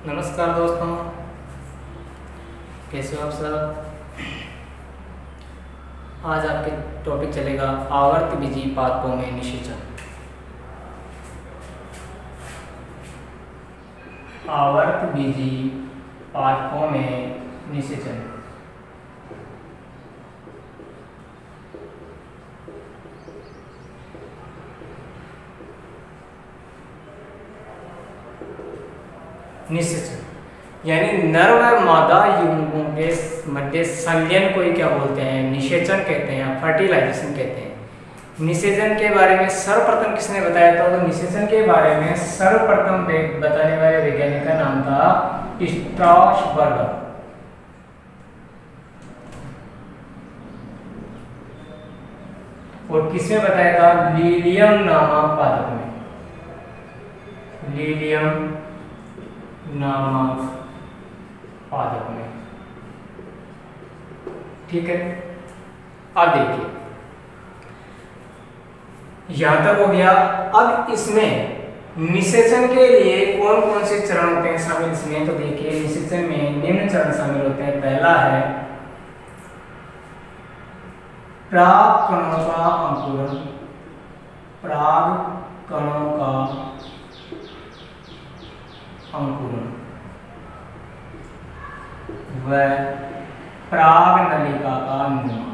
नमस्कार दोस्तों, कैसे हो आप सब। आज आपके टॉपिक चलेगा आवर्तबीजी पादपों में निषेचन। आवर्तबीजी पादपों में निषेचन। निषेचन यानी नर व मादा युग्मकों के मध्य संलयन को ही क्या बोलते हैं, निषेचन कहते हैं या फर्टिलाइजेशन कहते हैं। निषेचन के बारे में सर्वप्रथम किसने बताया था? तो निषेचन के बारे में सर्वप्रथम बताने वाले वैज्ञानिक का नाम था स्ट्रासबर्गर। और किसने बताया था? लिलियम नामक पादप में। लिलियम नामक पादप में। ठीक है, अब देखिए यहां तक हो गया। अब इसमें निषेचन के लिए कौन कौन से चरण होते हैं शामिल इसमें? तो देखिए निषेचन में निम्न चरण शामिल होते हैं। पहला है प्राग कणों का अंकुरण। प्राग कणों का अंकुरण व प्राग नलिका का निर्माण।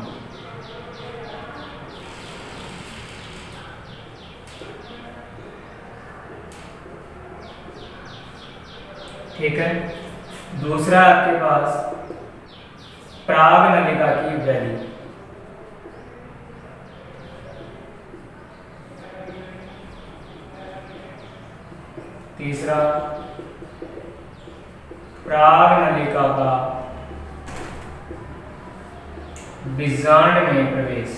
ठीक है, दूसरा आपके पास प्राग नलिका की वृद्धि। तीसरा प्राग नलिका का बीजांड में प्रवेश।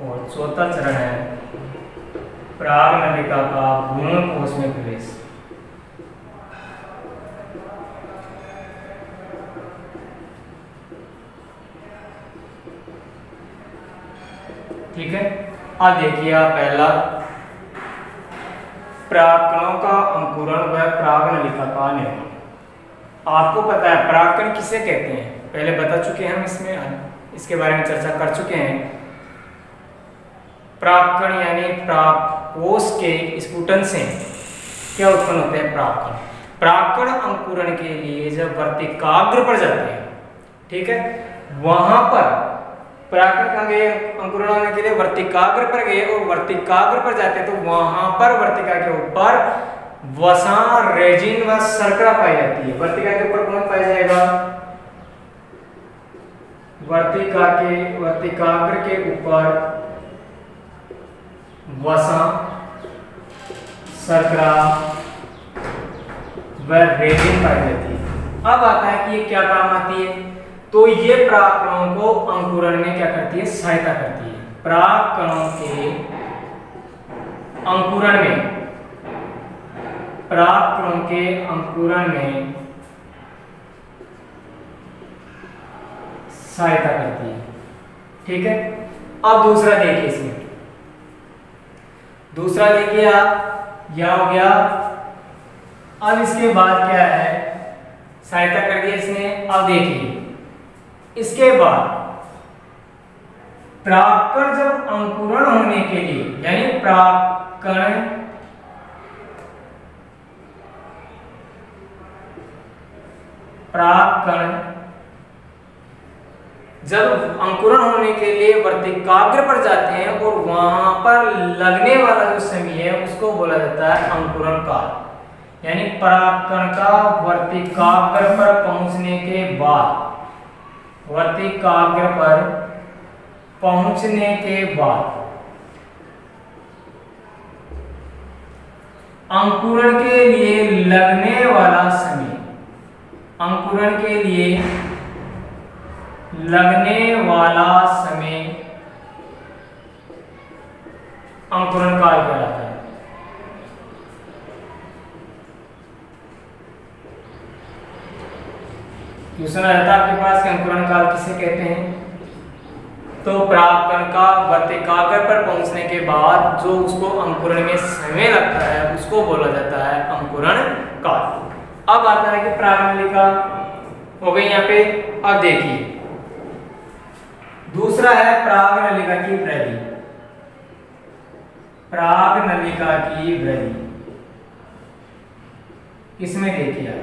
और चौथा चरण है प्राग नलिका का भ्रूणकोश में प्रवेश। ठीक है, अब देखिए आप पहला परागकणों का अंकुरण व प्राग नलिका का निर्माण। आपको पता है परागकण किसे कहते हैं, पहले बता चुके हैं हम, इसके बारे में चर्चा कर चुके हैं। परागकण यानी परागकोश के स्फुटन से क्या उत्पन्न होते हैं? परागकण। परागकण अंकुरण के लिए जब वर्तिकाग्र पर जाते हैं, ठीक है, वहां पर परागकण कहाँ गए? अंकुरण होने के लिए वर्तिकाग्र पर गए और वर्तिकाग्र पर जाते तो वहां पर वर्तिका के ऊपर वसा, रेजिन व शर्करा पाई जाती है। वर्तिका के ऊपर कौन पाया जाएगा? वर्तिकाग्र के ऊपर वसा, शर्करा व रेजिन पाई जाती है। अब आता है कि ये क्या काम आती है? तो ये परागकणों को अंकुरण में क्या करती है? सहायता करती है। परागकणों के अंकुरण में, परागकणों के अंकुरण में सहायता करती है। ठीक है, अब दूसरा देखिए इसमें, दूसरा देखिए आप, यह हो गया। अब इसके बाद क्या है? सहायता कर दी इसने। अब देखिए इसके बाद परागकण जब अंकुरण होने के लिए, यानी परागकण जब अंकुरण होने के लिए वर्तिकाग्र पर जाते हैं और वहां पर लगने वाला जो समय है उसको बोला जाता है अंकुरण काल। यानी परागकण का वर्तिकाग्र पर पहुंचने के बाद, वर्तिकाग्र पर पहुंचने के बाद अंकुरण के लिए लगने वाला समय, अंकुरण के लिए लगने वाला समय अंकुरण काल कहलाता है। क्वेश्चन आया था आपके पास कि अंकुरण काल किसे कहते हैं? तो परागकण का वर्तिकाग्र पर पहुंचने के बाद जो उसको अंकुरण में समय लगता है उसको बोला जाता है अंकुरण काल। अब आता है कि परागनलिका हो गई यहाँ पे। अब देखिए दूसरा है परागनलिका की वृद्धि। परागनलिका की वृद्धि, इसमें देखिए आप,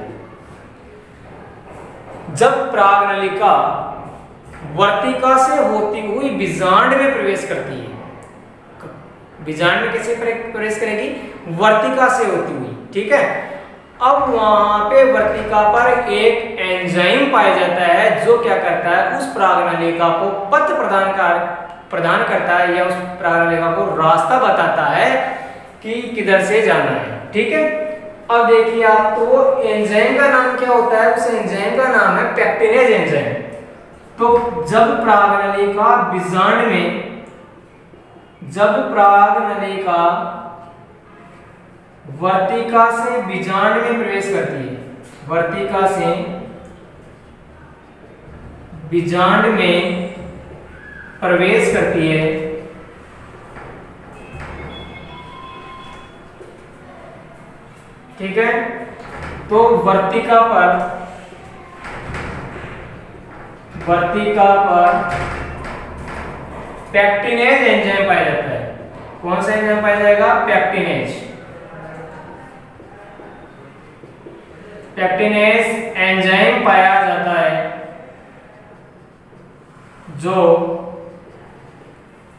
जब परागनलिका वर्तिका से होती हुई बीजांड में प्रवेश करती है, बीजांड में कैसे प्रवेश करेगी? वर्तिका से होती हुई, ठीक है। अब वहां पे वर्तिका पर एक एंजाइम पाया जाता है जो क्या करता है, उस परागनलिका को पथ प्रदान करता है या उस परागनलिका को रास्ता बताता है कि किधर से जाना है, ठीक है। अब देखिए आप, तो एंजाइम का नाम क्या होता है? उस एंजाइम का नाम है पेक्टिनेज एंजाइम। तो जब परागनलिका बीजांड में, जब परागनलिका वर्तिका से बीजांड में प्रवेश करती है, वर्तिका से बीजांड में प्रवेश करती है, ठीक है, तो वर्तिका पर पेक्टिनेज एंजाइम पाया जाता है। कौन सा एंजाइम पाया जाएगा? पेक्टिनेज। पेक्टिनेज एंजाइम पाया जाता है जो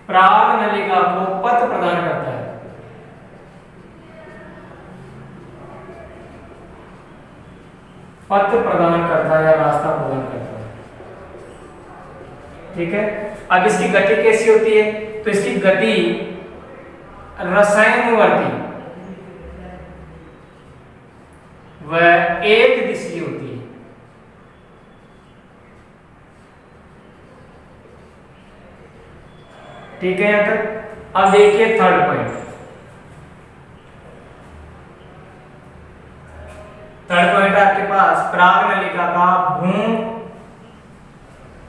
परागनलिका को पथ प्रदान करता है। पथ प्रदान करता है या रास्ता प्रदान करता है, ठीक है। अब इसकी गति कैसी होती है? तो इसकी गति रसायनवर्ती व एक दिशीय होती है, ठीक है। यहां तक। अब देखिए थर्ड पॉइंट। थर्ड पॉइंट आपके पास परागनलिका का भ्रूण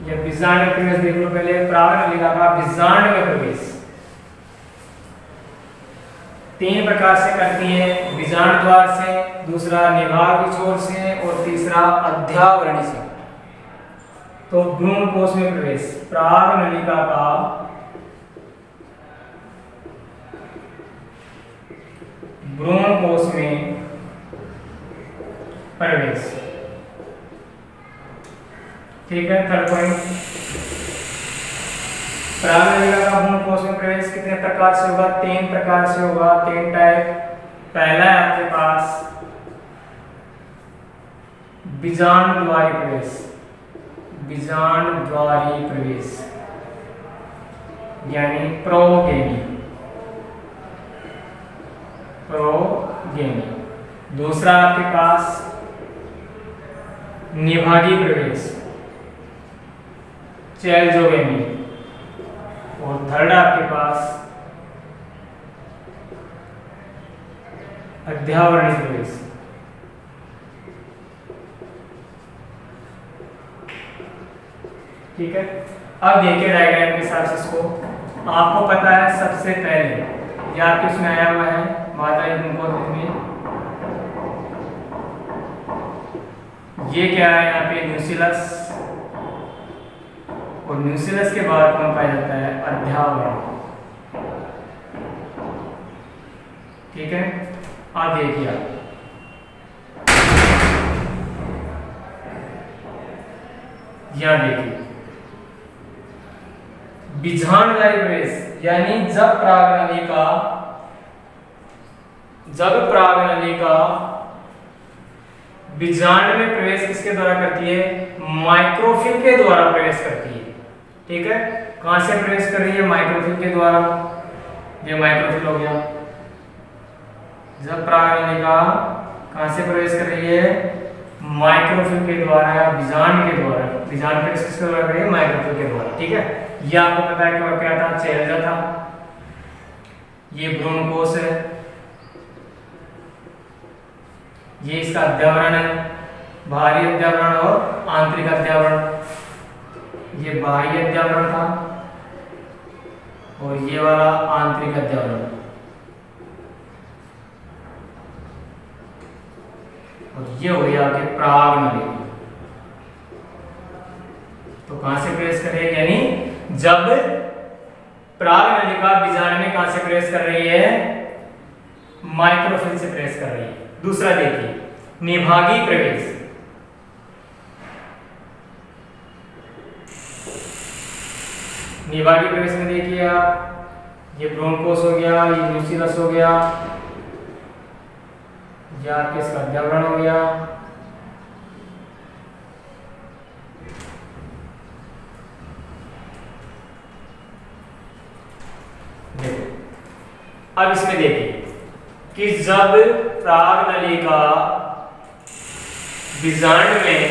या बीजांड में प्रवेश। देख लो पहले परागनलिका का बीजांड में प्रवेश तीन प्रकार से करती है, बीजांड द्वार से, दूसरा निभाग छोर से और तीसरा अध्यावरणी से। तो भ्रूण कोश में प्रवेश, परागनलिका का भ्रूण कोश में प्रवेश, ठीक है। थर्ड पॉइंट, परागनलिका का भ्रूण कोश में प्रवेश कितने प्रकार से होगा? तीन प्रकार से होगा, तीन टाइप। पहला है आपके पास बीजांड द्वारी प्रवेश, बीजांड द्वारी प्रवेश यानी प्रोगेमी, प्रोगेमी। दूसरा आपके पास निभागी प्रवेश, चैल्जोगेमी। और थर्ड आपके पास अध्यावरणी प्रवेश। ठीक है। अब देखिए डायग्राम के हिसाब से इसको, आपको पता है सबसे पहले या आपके उसमें आया हुआ है मादा युग्मकों में, ये क्या है यहाँ पे? न्यूसिलस। और न्यूसिलस के बाद कौन पाया जाता है? अध्यावरण, ठीक है। अब देखिए आप, यहां देखिए बीजांडधारी प्रवेश यानी जब परागनलिका बीजांड में प्रवेश किसके द्वारा करती है? माइक्रोफिल के द्वारा प्रवेश करती है, ठीक है। कहां से प्रवेश कर रही है? माइक्रोफिल के द्वारा। ये माइक्रोफिल हो गया। जब परागनलिका कहां से प्रवेश कर रही है? माइक्रोफिल के द्वारा या बीजांड के द्वारा। बीजांड प्रवेश किसके द्वारा कर रही है? माइक्रोफिल के द्वारा, ठीक है। ये आपको पता है कि क्या था? चैल्जा था। ये भ्रूण कोश है, ये इसका अध्यावरण है, बाहरी अध्यावरण और आंतरिक अध्यावरण। ये बाह्य अध्यावरण था और ये वाला आंतरिक अध्यावरण, और ये हो गया आपके पराग नलिका। तो कहां से प्रवेश कर रही है, यानी जब पराग नलिका बीजांड में कहां से प्रवेश कर रही है, माइक्रोफिल से प्रवेश कर रही है। दूसरा देखिए निभागी प्रवेश। निभागी प्रवेश में देखिए आप, ये ब्रोंकोस हो गया, ये न्यूक्लियस हो गया, ये आपके इसका अध्यावरण हो गया। देखो अब इसमें देखिए कि जब पराग नलिका बीजांड में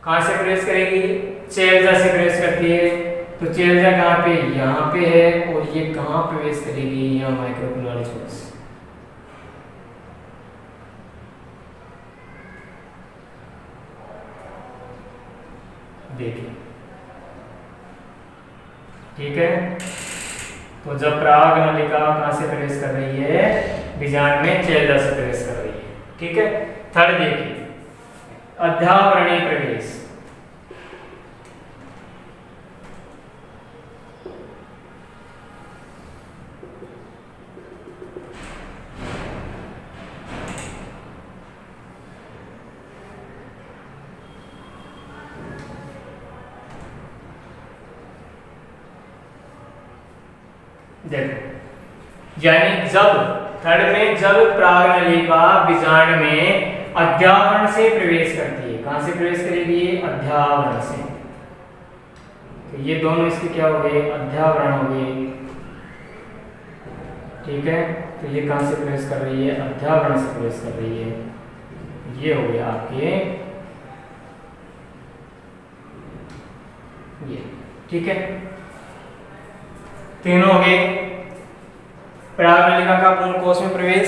कहां से प्रवेश करेगी, चेलजा से प्रवेश करती है। तो चेलजा कहां पे, यहाँ पे है, और ये कहां प्रवेश करेगी, यहाँ माइक्रोफिल वाले छोर से। देखिए ठीक है। तो जब पराग नलिका कहां से प्रवेश कर रही है, बीजांड में चेलजा से प्रवेश कर रही है। ठीक है। थर्ड देखिए अध्यावरणीय प्रवेश। देखो यानी जब थर्ड में जब पराग नलिका बीजांड में अध्यावरण से प्रवेश करती है, कहां से प्रवेश करेगी, अध्यावरण से। तो ये दोनों इसके क्या हो गए, अध्यावरण हो गए। ठीक है। तो ये कहां से प्रवेश कर रही है, अध्यावरण से प्रवेश कर रही है। ये हो गया आपके ये। ठीक है। तीनों हो गए। पराग नलिका का पूर्ण कोश में प्रवेश,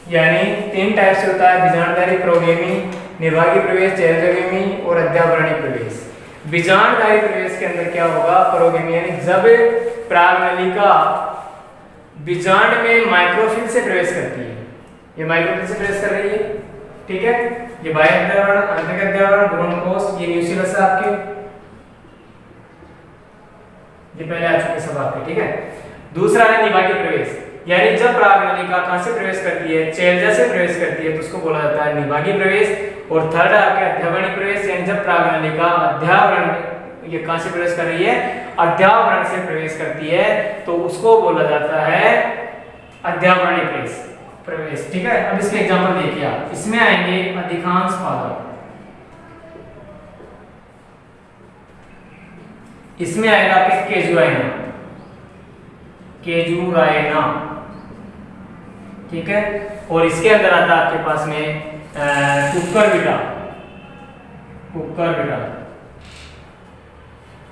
यानी तीन टाइप से होता है, बीजांडधारी, प्रोगेमी, निभागी प्रवेश, चेलजागेमी और अध्यावरणीय प्रवेश। बीजांडधारी प्रवेश के अंदर क्या होगा, प्रोगेमी, यानी जब पराग नलिका बीजांड में माइक्रोफिल से प्रवेश करती है, ये माइक्रोफिल से प्रवेश कर रही है। ठीक है। ये बाह्य अध्यावरण, आंतरिक अध्यावरण, ब्रोंकोस, ये न्यूक्लियस है आपके, ये पहले आ चुके सब आपके। ठीक है। दूसरा है निभागी प्रवेश, यानी जब पराग नलिका कहां से प्रवेश करती है, चेलजा से प्रवेश करती है, तो उसको बोला जाता है निभागी प्रवेश। और थर्ड आपके अध्यावरणीय प्रवेश, यानी जब पराग नलिका अध्यावरण, ये कहां से प्रवेश कर रही है, अध्यावरण से प्रवेश करती है, तो उसको बोला जाता है अध्यावरणीय प्रवेश। ठीक है। अब इसके एग्जांपल देखिए आप, इसमें आएंगे अधिकांश पादप, इसमें आएगा आपके केजुराइना। ठीक है। और इसके अंदर आता है आपके पास में कुक्कुरबिटा।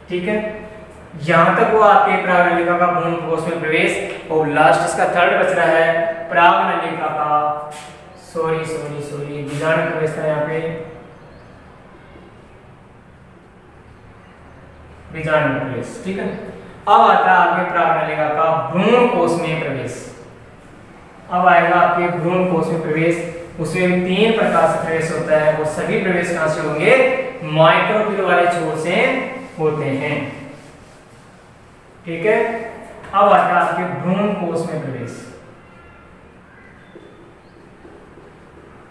ठीक है। यहां तक वो आपके पराग नलिका का पूर्ण कोश में प्रवेश। और लास्ट इसका थर्ड बच रहा है पराग नलिका का बीजांड में प्रवेश था, यहाँ पे बीजांड में प्रवेश। ठीक है। अब आता है आपके पराग नलिका का भ्रूण कोश में प्रवेश। अब आएगा आपके भ्रूण कोश में प्रवेश। उसमें तीन प्रकार से प्रवेश होता है, वो सभी प्रवेश कहां से होंगे, माइक्रोफिल वाले छोर से होते हैं। ठीक है। अब आता है आपके भ्रूण कोश में प्रवेश।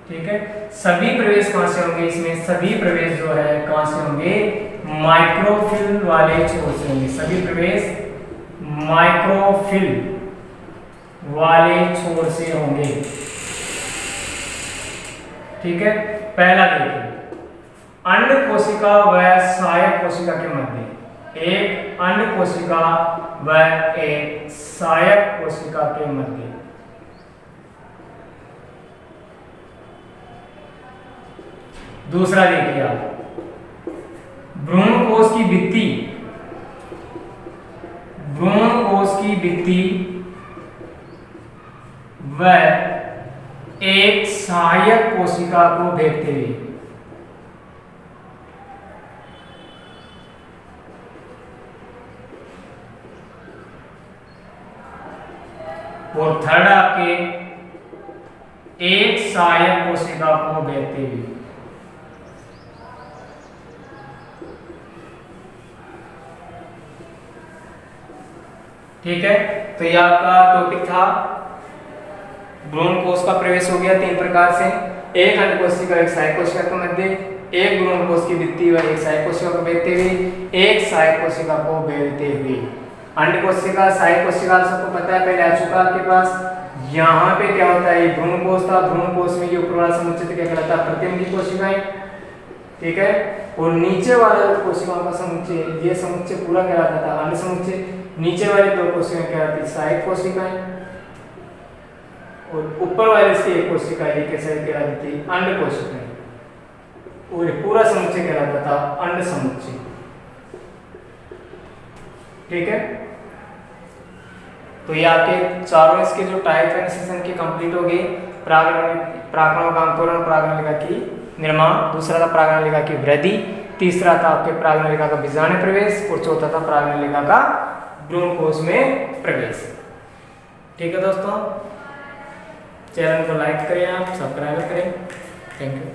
ठीक है। सभी प्रवेश कहां से होंगे, इसमें सभी प्रवेश जो है कहां से होंगे, माइक्रोफिल वाले छोर से होंगे। सभी प्रवेश माइक्रोफिल वाले छोर से होंगे। ठीक है। पहला देखिए, अंड कोशिका व सहायक कोशिका के मध्य, एक अंड कोशिका व एक सहायक कोशिका के मध्य। दूसरा देखिए आप, भ्रूण कोश की भित्ति, व एक सहायक कोशिका को भेदते हुए। और थर्ड आपके एक सहायक कोशिका को भेजते हुए। ठीक है, तो ये आपका टॉपिक था भ्रूण कोश का प्रवेश हो गया 3 प्रकार से, एक अंड कोशिका एक सहायक कोशिका के मध्य, एक भ्रूण कोश की भित्ति व एक सहायक कोशिका को भेजते हुए, एक सहायक कोशिका को भेजते हुए। अंड कोशिका सहायक कोशिका सबको पता है, पहले आ चुका आपके पास। यहाँ पे क्या होता है, भ्रूण कोश था, भ्रूण कोश में ये ऊपर वाला समुच्चय क्या कहलाता है, प्रतिमुखी कोशिकाएं। ठीक है, और नीचे वाला कोशिकाओं का समुच्चय, ये समुच्चय पूरा कहलाता था अंड समुच्चय। नीचे वाली 2 कोशिकाएं कहलाती सहायक कोशिकाएं, और ऊपर वाले से एक कोशिका ये कैसे कहलाती थी, अंड कोशिकाएं। और पूरा समुच्चय कहलाता था अंड समुच्चय। ठीक है, तो ये आपके चारों इसके जो टाइप एंड सेशन की कंप्लीट हो गई। प्रागणों का अंकुरण, प्रागणलिका की निर्माण, दूसरा था प्रागणलिका की वृद्धि, तीसरा था आपके प्रागणलिका का बीजाणु प्रवेश, और चौथा था प्रागणलिका का भ्रूण कोश में प्रवेश। ठीक है दोस्तों, चैनल को लाइक करें, आप सब्सक्राइब करें। Thank you.